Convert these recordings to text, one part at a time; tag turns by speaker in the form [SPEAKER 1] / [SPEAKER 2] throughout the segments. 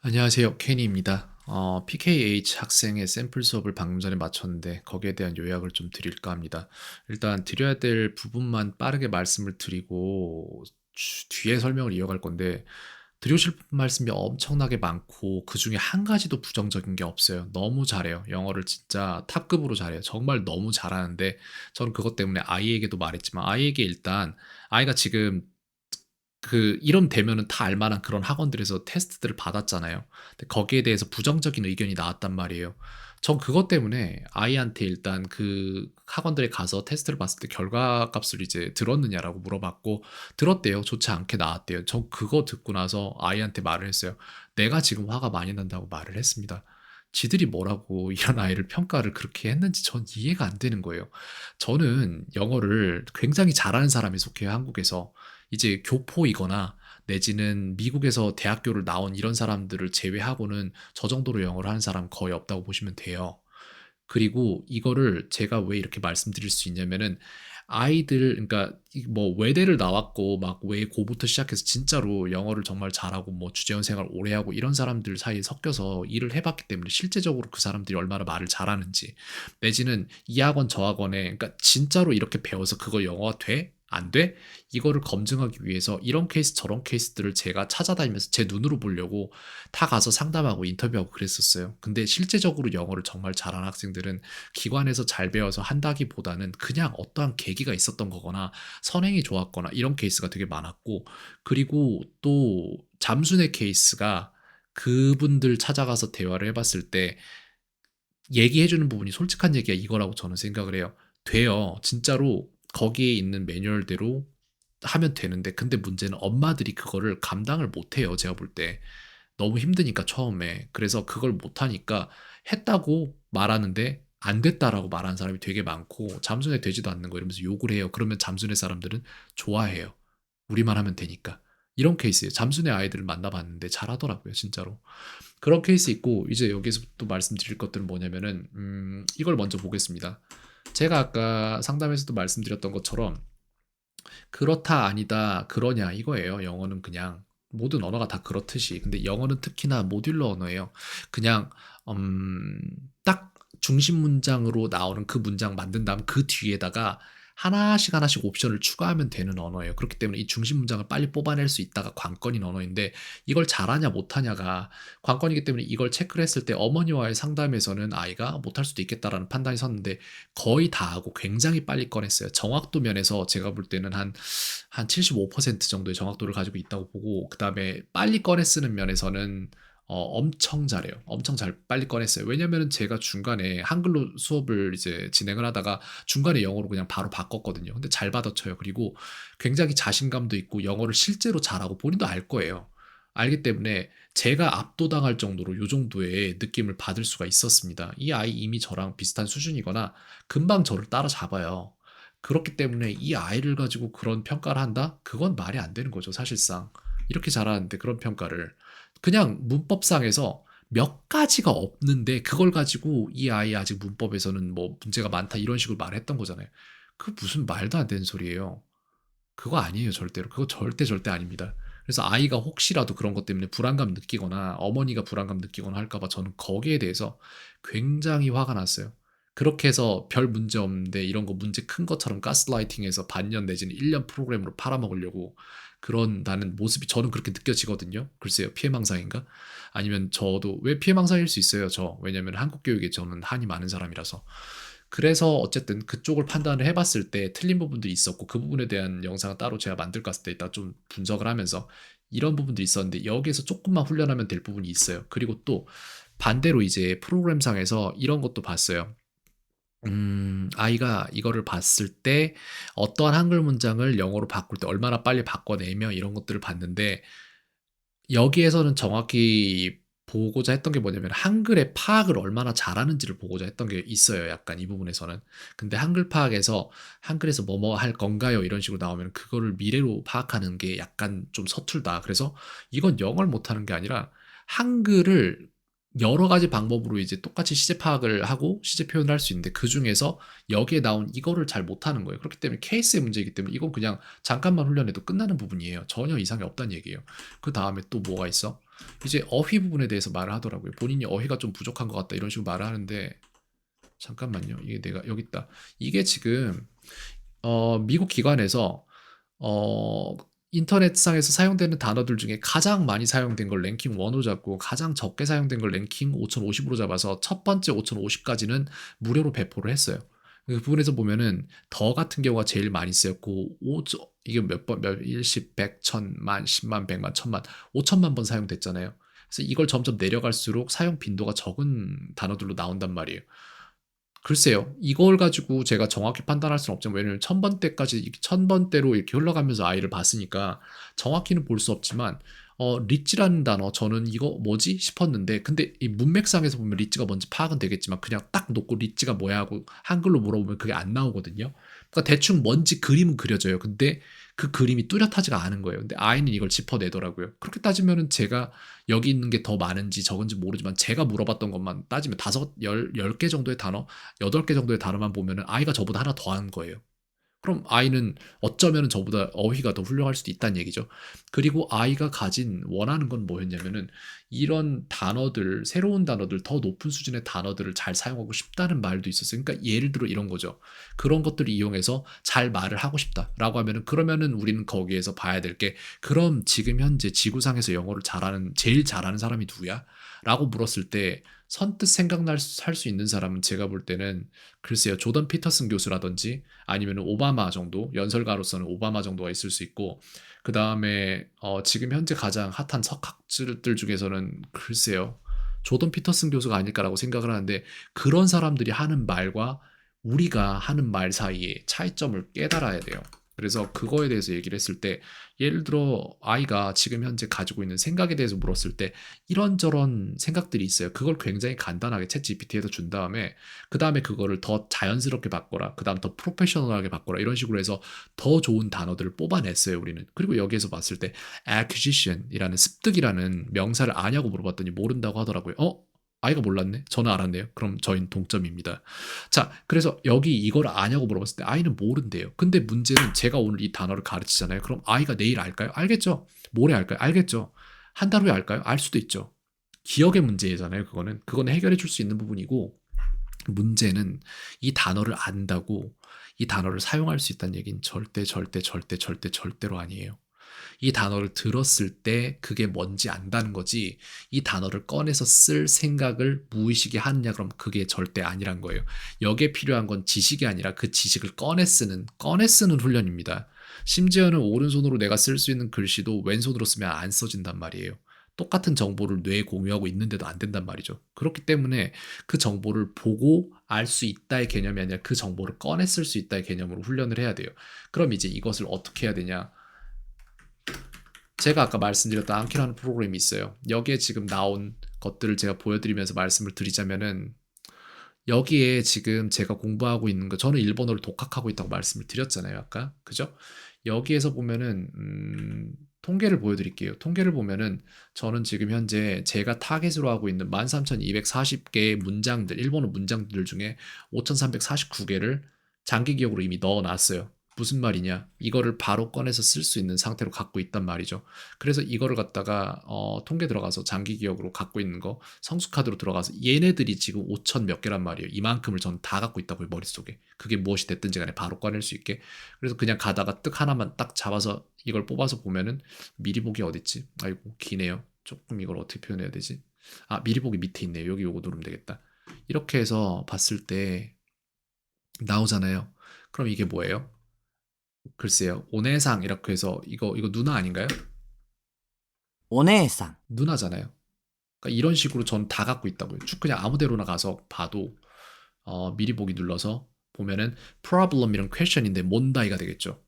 [SPEAKER 1] 안녕하세요. 케니입니다. PKH 학생의 샘플 수업을 방금 전에 마쳤는데 거기에 대한 요약을 좀 드릴까 합니다. 일단 드려야 될 부분만 빠르게 말씀을 드리고 뒤에 설명을 이어갈 건데 드리실 말씀이 엄청나게 많고 그중에 한 가지도 부정적인 게 없어요. 너무 잘해요. 영어를 진짜 탑급으로 잘해요. 정말 너무 잘하는데 저는 그것 때문에 아이에게도 말했지만 아이에게 일단 아이가 지금 이름 되면은 다 알 만한 그런 학원들에서 테스트들을 받았잖아요. 근데 거기에 대해서 부정적인 의견이 나왔단 말이에요. 전 그것 때문에 아이한테 일단 그 학원들에 가서 테스트를 봤을 때 결과값을 이제 들었느냐라고 물어봤고 들었대요. 좋지 않게 나왔대요. 전 그거 듣고 나서 아이한테 말을 했어요. 내가 지금 화가 많이 난다고 말을 했습니다. 지들이 뭐라고 이런 아이를 평가를 그렇게 했는지 전 이해가 안 되는 거예요. 저는 영어를 굉장히 잘하는 사람에 속해요, 한국에서. 이제 교포이거나 내지는 미국에서 대학교를 나온 이런 사람들을 제외하고는 저 정도로 영어를 하는 사람 거의 없다고 보시면 돼요. 그리고 이거를 제가 왜 이렇게 말씀드릴 수 있냐면은 아이들 그러니까 뭐 외대를 나왔고 막 외고부터 시작해서 진짜로 영어를 정말 잘하고 뭐 주재원 생활 오래 하고 이런 사람들 사이에 섞여서 일을 해봤기 때문에 실제적으로 그 사람들이 얼마나 말을 잘하는지 내지는 이 학원 저 학원에 그러니까 진짜로 이렇게 배워서 그거 영어가 돼? 안 돼? 이거를 검증하기 위해서 이런 케이스 저런 케이스들을 제가 찾아다니면서 제 눈으로 보려고 다 가서 상담하고 인터뷰하고 그랬었어요. 근데 실제적으로 영어를 정말 잘하는 학생들은 기관에서 잘 배워서 한다기보다는 그냥 어떠한 계기가 있었던 거거나 선행이 좋았거나 이런 케이스가 되게 많았고 그리고 또 잠수의 케이스가 그분들 찾아가서 대화를 해봤을 때 얘기해주는 부분이 솔직한 얘기가 이거라고 저는 생각을 해요. 돼요. 진짜로 거기에 있는 매뉴얼대로 하면 되는데 근데 문제는 엄마들이 그거를 감당을 못해요. 제가 볼 때. 너무 힘드니까 처음에. 그래서 그걸 못하니까 했다고 말하는데 안 됐다라고 말하는 사람이 되게 많고 잠수내 되지도 않는 거 이러면서 욕을 해요. 그러면 잠수내 사람들은 좋아해요. 우리만 하면 되니까. 이런 케이스예요. 잠수내 아이들을 만나봤는데 잘하더라고요, 진짜로. 그런 케이스 있고 이제 여기서 또 말씀드릴 것들은 뭐냐면은 이걸 먼저 보겠습니다. 제가 아까 상담에서도 말씀드렸던 것처럼 그렇다 아니다 그러냐 이거예요. 영어는 그냥 모든 언어가 다 그렇듯이. 근데 영어는 특히나 모듈러 언어예요. 그냥 음, 딱 중심 문장으로 나오는 그 문장 만든 다음 그 뒤에다가 하나씩 하나씩 옵션을 추가하면 되는 언어예요. 그렇기 때문에 이 중심 문장을 빨리 뽑아낼 수 있다가 관건인 언어인데 이걸 잘하냐 못하냐가 관건이기 때문에 이걸 체크를 했을 때 어머니와의 상담에서는 아이가 못할 수도 있겠다라는 판단이 섰는데 거의 다 하고 굉장히 빨리 꺼냈어요. 정확도 면에서 제가 볼 때는 한 75% 정도의 정확도를 가지고 있다고 보고, 그 다음에 빨리 꺼내 쓰는 면에서는 엄청 잘해요. 엄청 잘 빨리 꺼냈어요. 왜냐면은 제가 중간에 한글로 수업을 이제 진행을 하다가 중간에 영어로 그냥 바로 바꿨거든요. 근데 잘 받아쳐요. 그리고 굉장히 자신감도 있고 영어를 실제로 잘하고 본인도 알 거예요. 알기 때문에 제가 압도당할 정도로 요 정도의 느낌을 받을 수가 있었습니다. 이 아이 이미 저랑 비슷한 수준이거나 금방 저를 따라잡아요. 그렇기 때문에 이 아이를 가지고 그런 평가를 한다? 그건 말이 안 되는 거죠, 사실상. 이렇게 잘하는데 그런 평가를. 그냥 문법상에서 몇 가지가 없는데 그걸 가지고 이 아이 아직 문법에서는 뭐 문제가 많다 이런 식으로 말했던 거잖아요. 그 무슨 말도 안 되는 소리예요. 그거 아니에요, 절대로. 그거 절대 절대 아닙니다. 그래서 아이가 혹시라도 그런 것 때문에 불안감 느끼거나 어머니가 불안감 느끼거나 할까 봐 저는 거기에 대해서 굉장히 화가 났어요. 그렇게 해서 별 문제 없는데 이런 거 문제 큰 것처럼 가스라이팅해서 반년 내지는 1년 프로그램으로 팔아먹으려고 그런다는 모습이 저는 그렇게 느껴지거든요. 글쎄요, 피해망상인가? 아니면 저도 왜 피해망상일 수 있어요, 저. 왜냐면 한국 교육에 저는 한이 많은 사람이라서. 그래서 어쨌든 그쪽을 판단을 해봤을 때 틀린 부분도 있었고 그 부분에 대한 영상을 따로 제가 만들까 했을 때 이따 좀 분석을 하면서 이런 부분도 있었는데 여기에서 조금만 훈련하면 될 부분이 있어요. 그리고 또 반대로 이제 프로그램상에서 이런 것도 봤어요. 아이가 이거를 봤을 때 어떠한 한글 문장을 영어로 바꿀 때 얼마나 빨리 바꿔내며 이런 것들을 봤는데 여기에서는 정확히 보고자 했던 게 뭐냐면 한글의 파악을 얼마나 잘하는지를 보고자 했던 게 있어요. 약간 이 부분에서는. 근데 한글 파악에서 한글에서 뭐뭐 할 건가요? 이런 식으로 나오면 그거를 미래로 파악하는 게 약간 좀 서툴다. 그래서 이건 영어를 못하는 게 아니라 한글을 여러 가지 방법으로 이제 똑같이 시제 파악을 하고 시제 표현을 할 수 있는데 그 중에서 여기에 나온 이거를 잘 못하는 거예요. 그렇기 때문에 케이스의 문제이기 때문에 이건 그냥 잠깐만 훈련해도 끝나는 부분이에요. 전혀 이상이 없다는 얘기예요. 그 다음에 또 뭐가 있어? 이제 어휘 부분에 대해서 말을 하더라고요. 본인이 어휘가 좀 부족한 것 같다 이런 식으로 말을 하는데 잠깐만요. 이게 내가 여기 있다. 이게 지금 미국 기관에서 어 인터넷상에서 사용되는 단어들 중에 가장 많이 사용된 걸 랭킹 1으로 잡고 가장 적게 사용된 걸 랭킹 5050으로 잡아서 첫 번째 5050까지는 무료로 배포를 했어요. 그 부분에서 보면은 더 같은 경우가 제일 많이 쓰였고 이게 몇 번, 몇, 일십, 백, 천, 만, 십만, 백만, 천만, 5천만 번 사용됐잖아요. 그래서 이걸 점점 내려갈수록 사용 빈도가 적은 단어들로 나온단 말이에요. 글쎄요. 이걸 가지고 제가 정확히 판단할 수는 없지만 왜냐면 1000번대까지 1000번대로 이렇게 흘러가면서 아이를 봤으니까 정확히는 볼 수 없지만 리치라는 단어 저는 이거 뭐지 싶었는데 근데 이 문맥상에서 보면 리치가 뭔지 파악은 되겠지만 그냥 딱 놓고 리치가 뭐야 하고 한글로 물어보면 그게 안 나오거든요. 그러니까 대충 뭔지 그림은 그려져요. 근데 그 그림이 뚜렷하지가 않은 거예요. 근데 아이는 이걸 짚어내더라고요. 그렇게 따지면은 제가 여기 있는 게 더 많은지 적은지 모르지만 제가 물어봤던 것만 따지면 다섯, 열 개 정도의 단어 8개 정도의 단어만 보면은 아이가 저보다 하나 더 하는 거예요. 그럼 아이는 어쩌면 저보다 어휘가 더 훌륭할 수도 있다는 얘기죠. 그리고 아이가 가진 원하는 건 뭐였냐면은 이런 단어들, 새로운 단어들, 더 높은 수준의 단어들을 잘 사용하고 싶다는 말도 있었어요. 그러니까 예를 들어 이런 거죠. 그런 것들을 이용해서 잘 말을 하고 싶다라고 하면은 그러면은 우리는 거기에서 봐야 될 게 그럼 지금 현재 지구상에서 영어를 제일 잘하는 사람이 누구야? 라고 물었을 때 선뜻 생각날 할 수 있는 사람은 제가 볼 때는 글쎄요. 조던 피터슨 교수라든지 아니면 오바마 정도 연설가로서는 오바마 정도가 있을 수 있고 그 다음에 지금 현재 가장 핫한 석학들 중에서는 글쎄요. 조던 피터슨 교수가 아닐까라고 생각을 하는데 그런 사람들이 하는 말과 우리가 하는 말 사이에 차이점을 깨달아야 돼요. 그래서 그거에 대해서 얘기를 했을 때 예를 들어 아이가 지금 현재 가지고 있는 생각에 대해서 물었을 때 이런저런 생각들이 있어요. 그걸 굉장히 간단하게 챗 GPT에다 준 다음에 그 다음에 그거를 더 자연스럽게 바꿔라. 그 다음 더 프로페셔널하게 바꿔라. 이런 식으로 해서 더 좋은 단어들을 뽑아냈어요, 우리는. 그리고 여기에서 봤을 때 acquisition이라는 습득이라는 명사를 아냐고 물어봤더니 모른다고 하더라고요. 아이가 몰랐네? 저는 알았네요. 그럼 저희는 동점입니다. 자, 그래서 여기 이걸 아냐고 물어봤을 때 아이는 모른대요. 근데 문제는 제가 오늘 이 단어를 가르치잖아요. 그럼 아이가 내일 알까요? 알겠죠? 모레 알까요? 알겠죠? 한 달 후에 알까요? 알 수도 있죠. 기억의 문제잖아요, 그거는. 그거는 해결해 줄 수 있는 부분이고, 문제는 이 단어를 안다고 이 단어를 사용할 수 있다는 얘기는 절대로 아니에요. 이 단어를 들었을 때 그게 뭔지 안다는 거지 이 단어를 꺼내서 쓸 생각을 무의식에 하느냐 그럼 그게 절대 아니란 거예요. 여기에 필요한 건 지식이 아니라 그 지식을 꺼내 쓰는 훈련입니다. 심지어는 오른손으로 내가 쓸 수 있는 글씨도 왼손으로 쓰면 안 써진단 말이에요. 똑같은 정보를 뇌에 공유하고 있는데도 안 된단 말이죠. 그렇기 때문에 그 정보를 보고 알 수 있다의 개념이 아니라 그 정보를 꺼내 쓸 수 있다의 개념으로 훈련을 해야 돼요. 그럼 이제 이것을 어떻게 해야 되냐? 제가 아까 말씀드렸던 암키라는 프로그램이 있어요. 여기에 지금 나온 것들을 제가 보여드리면서 말씀을 드리자면은 여기에 지금 제가 공부하고 있는 거 저는 일본어를 독학하고 있다고 말씀을 드렸잖아요 아까 그죠? 여기에서 보면은 통계를 보여드릴게요. 통계를 보면은 저는 지금 현재 제가 타겟으로 하고 있는 13,240개의 문장들 일본어 문장들 중에 5,349개를 장기 기억으로 이미 넣어놨어요. 무슨 말이냐? 이거를 바로 꺼내서 쓸 수 있는 상태로 갖고 있단 말이죠. 그래서 이거를 갖다가 통계 들어가서 장기 기억으로 갖고 있는 거 성숙카드로 들어가서 얘네들이 지금 5천 몇 개란 말이에요. 이만큼을 전 다 갖고 있다고요, 머릿속에. 그게 무엇이 됐든지 간에 바로 꺼낼 수 있게. 그래서 그냥 가다가 뜻 하나만 딱 잡아서 이걸 뽑아서 보면은 미리 보기 어딨지? 아이고, 기네요. 조금 이걸 어떻게 표현해야 되지? 아, 미리 보기 밑에 있네요. 여기 요거 누르면 되겠다. 이렇게 해서 봤을 때 나오잖아요. 그럼 이게 뭐예요? 글쎄요. 오네상 이렇게 해서 이거 누나 아닌가요?
[SPEAKER 2] お姉さん、
[SPEAKER 1] 누나잖아요. 그러니까 이런 식으로 전 다 갖고 있다고요. 쭉 그냥 아무 데로나 가서 봐도 미리 보기 눌러서 보면은 problem이랑 question인데 몬다이가 되겠죠.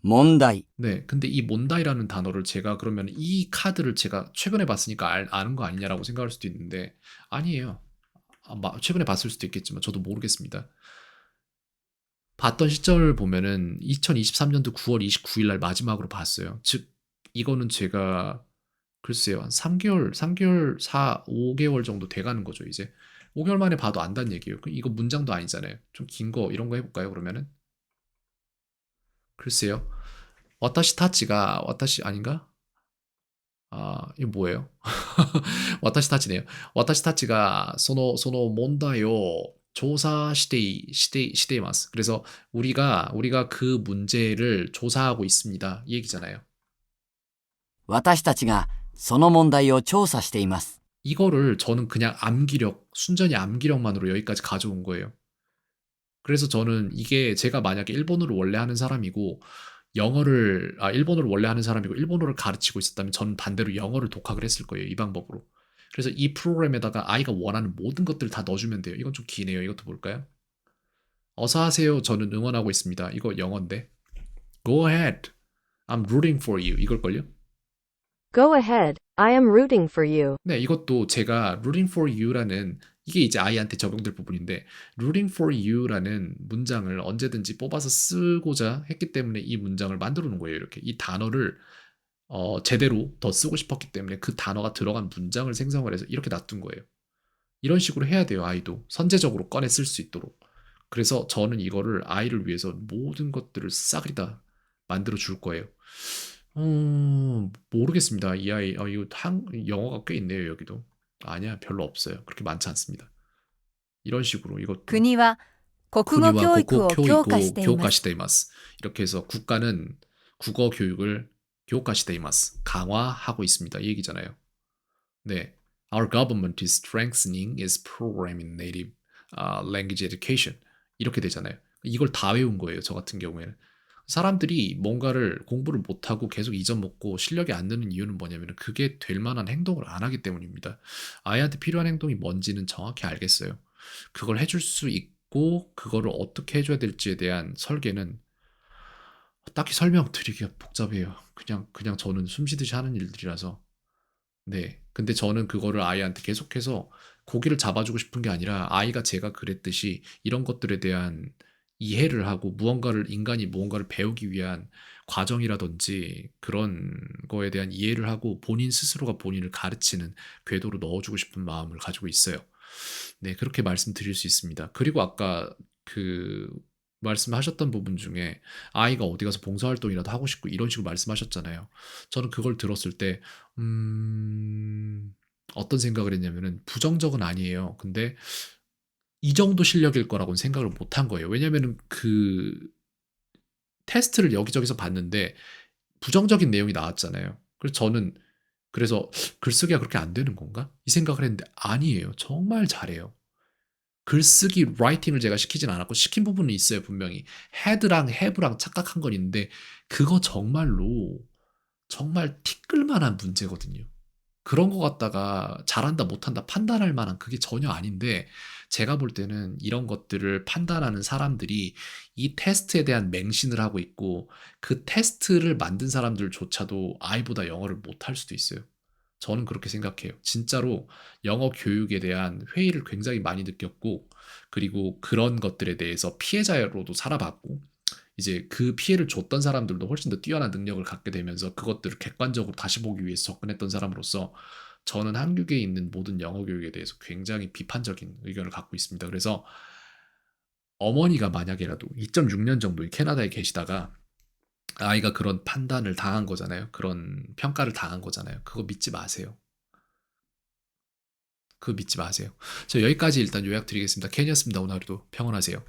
[SPEAKER 2] 問題、
[SPEAKER 1] 네, 근데 이 몬다이라는 단어를 제가 그러면 이 카드를 제가 최근에 봤으니까 아는 거 아니냐라고 생각할 수도 있는데 아니에요. 최근에 봤을 수도 있겠지만 저도 모르겠습니다. 봤던 시점을 보면은 2023년도 9월 29일 날 마지막으로 봤어요. 즉 이거는 제가 글쎄요. 한 3개월, 5개월 정도 돼가는 거죠, 이제. 5개월 만에 봐도 안다는 얘기예요. 이거 문장도 아니잖아요. 좀 긴 거, 이런 거 해볼까요, 그러면은? 글쎄요. 와타시 타치가, 와타시 아닌가? 이거 뭐예요? 와타시 타치네요. 와타시 타치가 その問題を調査しています. 그래서 우리가 그 문제를 조사하고 있습니다. 이 얘기잖아요.
[SPEAKER 2] 私たちがその問題を調査しています。
[SPEAKER 1] 이거를 저는 그냥 암기력, 순전히 암기력만으로 여기까지 가져온 거예요. 그래서 저는 이게 제가 만약에 일본어를 원래 하는 사람이고 일본어를 원래 하는 사람이고 일본어를 가르치고 있었다면 저는 반대로 영어를 독학을 했을 거예요. 이 방법으로. 그래서 이 프로그램에다가 아이가 원하는 모든 것들을 다 넣어주면 돼요. 이건 좀 기네요. 이것도 볼까요? 어서 하세요. 저는 응원하고 있습니다. 이거 영어인데. Go ahead. I'm rooting for you. 이걸걸요?
[SPEAKER 3] Go ahead. I am rooting for you.
[SPEAKER 1] 네, 이것도 제가 rooting for you라는 이게 이제 아이한테 적용될 부분인데 rooting for you라는 문장을 언제든지 뽑아서 쓰고자 했기 때문에 이 문장을 만들어 놓은 거예요. 이렇게 이 단어를 제대로 더 쓰고 싶었기 때문에 그 단어가 들어간 문장을 생성을 해서 이렇게 놔둔 거예요. 이런 식으로 해야 돼요. 아이도 선제적으로 꺼내 쓸 수 있도록. 그래서 저는 이거를 아이를 위해서 모든 것들을 싸그리 다 만들어 줄 거예요. 모르겠습니다. 이 아이, 이거 영어가 꽤 있네요, 여기도. 아니야, 별로 없어요. 그렇게 많지 않습니다. 이런 식으로 이것도
[SPEAKER 4] 国は国語
[SPEAKER 1] 국가와
[SPEAKER 4] 教育を
[SPEAKER 1] 국어
[SPEAKER 4] 強化しています。
[SPEAKER 1] 교과시대이마스. 이렇게 해서 국가는 국어 교육을 교과시대이마스. 강화하고 있습니다. 이 얘기잖아요. 네. Our government is strengthening its program in native language education. 이렇게 되잖아요. 이걸 다 외운 거예요. 저 같은 경우에는. 사람들이 뭔가를 공부를 못하고 계속 잊어먹고 실력이 안 느는 이유는 뭐냐면 그게 될 만한 행동을 안 하기 때문입니다. 아이한테 필요한 행동이 뭔지는 정확히 알겠어요. 그걸 해줄 수 있고 그거를 어떻게 해줘야 될지에 대한 설계는 딱히 설명드리기가 복잡해요. 그냥 저는 숨쉬듯이 하는 일들이라서. 네. 근데 저는 그거를 아이한테 계속해서 고기를 잡아주고 싶은 게 아니라 아이가 제가 그랬듯이 이런 것들에 대한 이해를 하고 인간이 무언가를 배우기 위한 과정이라든지 그런 거에 대한 이해를 하고 본인 스스로가 본인을 가르치는 궤도로 넣어주고 싶은 마음을 가지고 있어요. 네, 그렇게 말씀드릴 수 있습니다. 그리고 아까 그 말씀하셨던 부분 중에 아이가 어디 가서 봉사활동이라도 하고 싶고 이런 식으로 말씀하셨잖아요. 저는 그걸 들었을 때, 어떤 생각을 했냐면은 부정적은 아니에요. 근데 이 정도 실력일 거라고는 생각을 못 한 거예요. 왜냐면은 그 테스트를 여기저기서 봤는데 부정적인 내용이 나왔잖아요. 그래서 글쓰기가 그렇게 안 되는 건가? 이 생각을 했는데 아니에요. 정말 잘해요. 글쓰기, 라이팅을 제가 시키진 않았고 시킨 부분은 있어요, 분명히. 헤드랑 have랑 착각한 건 있는데 그거 정말로 정말 티끌 만한 문제거든요. 그런 거 갖다가 잘한다 못한다 판단할 만한 그게 전혀 아닌데 제가 볼 때는 이런 것들을 판단하는 사람들이 이 테스트에 대한 맹신을 하고 있고 그 테스트를 만든 사람들조차도 아이보다 영어를 못할 수도 있어요. 저는 그렇게 생각해요. 진짜로 영어 교육에 대한 회의를 굉장히 많이 느꼈고 그리고 그런 것들에 대해서 피해자로도 살아봤고 이제 그 피해를 줬던 사람들도 훨씬 더 뛰어난 능력을 갖게 되면서 그것들을 객관적으로 다시 보기 위해서 접근했던 사람으로서 저는 한국에 있는 모든 영어 교육에 대해서 굉장히 비판적인 의견을 갖고 있습니다. 그래서 어머니가 만약에라도 2.6년 정도 캐나다에 계시다가 아이가 그런 판단을 당한 거잖아요. 그런 평가를 당한 거잖아요. 그거 믿지 마세요. 그거 믿지 마세요. 저 여기까지 일단 요약 드리겠습니다. 켄이었습니다. 오늘 하루도 평안하세요.